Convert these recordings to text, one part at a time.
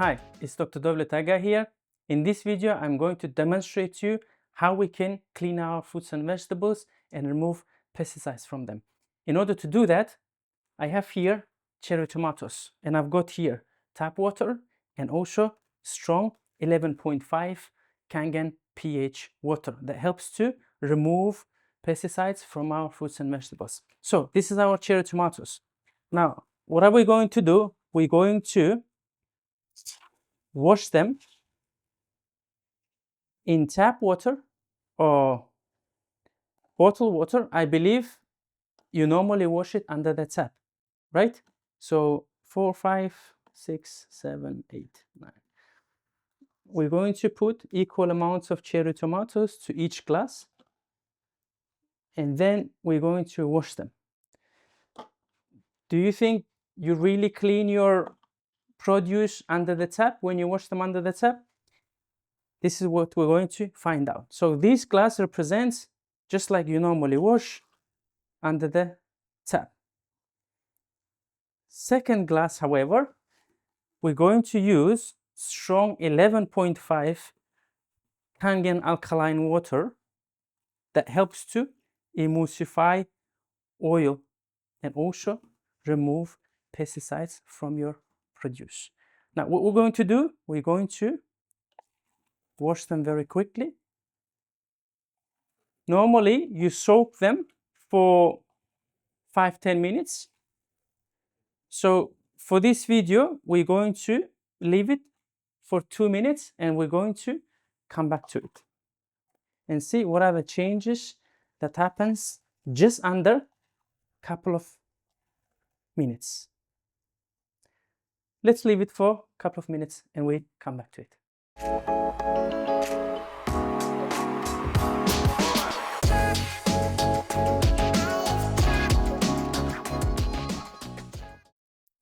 Hi, it's Dr. Dovle Tagga here. In this video, I'm going to demonstrate to you how we can clean our fruits and vegetables and remove pesticides from them. In order to do that, I have here cherry tomatoes, and I've got here tap water and also strong 11.5 Kangen pH water that helps to remove pesticides from our fruits and vegetables. So this is our cherry tomatoes. Now, what are we going to do? We're going to wash them in tap water or bottled water. I believe you normally wash it under the tap, right? So 4, 5, 6, 7, 8, 9. We're going to put equal amounts of cherry tomatoes to each glass, and then we're going to wash them. Do you think you really clean your produce under the tap when you wash them under the tap? This is what we're going to find out. So this glass represents just like you normally wash under the tap. Second glass, however, we're going to use strong 11.5 Kangen alkaline water that helps to emulsify oil and also remove pesticides from your produce. Now, what we're going to do, we're going to wash them very quickly. Normally, you soak them for 5-10 minutes. So for this video, we're going to leave it for 2 minutes and we're going to come back to it and see what are the changes that happens just under a couple of minutes. Let's leave it for a couple of minutes and we come back to it.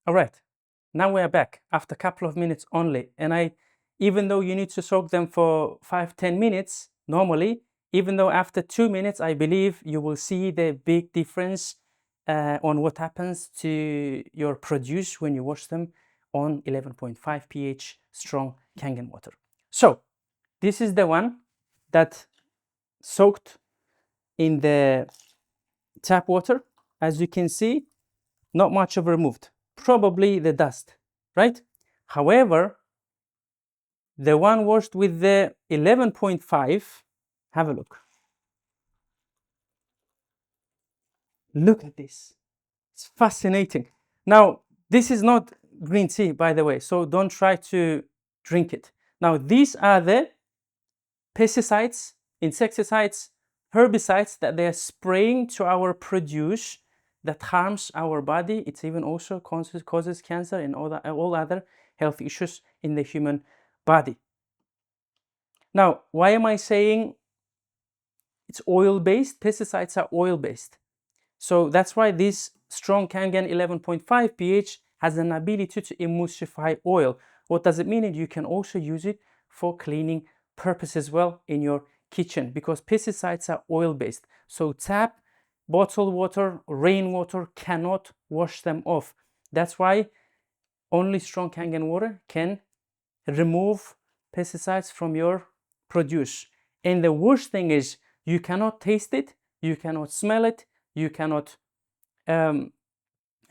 All right, now we are back after a couple of minutes only. And even though you need to soak them for 5-10 minutes normally, even though after 2 minutes, I believe you will see the big difference on what happens to your produce when you wash them on 11.5 pH strong Kangen water. So this is the one that soaked in the tap water. As you can see, not much of removed. Probably the dust, right? However, the one washed with the 11.5, have a look. Look at this. It's fascinating. Now, this is not green tea, by the way, so don't try to drink it. Now, these are the pesticides, insecticides, herbicides that they are spraying to our produce that harms our body. It even also causes cancer and all other health issues in the human body. Now, why am I saying it's oil-based? Pesticides are oil-based. So that's why this strong Kangen 11.5 pH has an ability to emulsify oil. What does it mean? You can also use it for cleaning purposes as well in your kitchen because pesticides are oil-based. So tap, bottled water, rainwater cannot wash them off. That's why only strong Kangen water can remove pesticides from your produce. And the worst thing is you cannot taste it, you cannot smell it, you cannot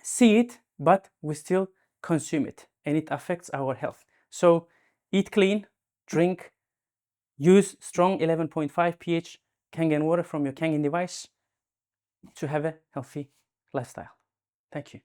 see it, but we still consume it and it affects our health. So eat clean, drink, use strong 11.5 pH Kangen water from your Kangen device to have a healthy lifestyle. Thank you.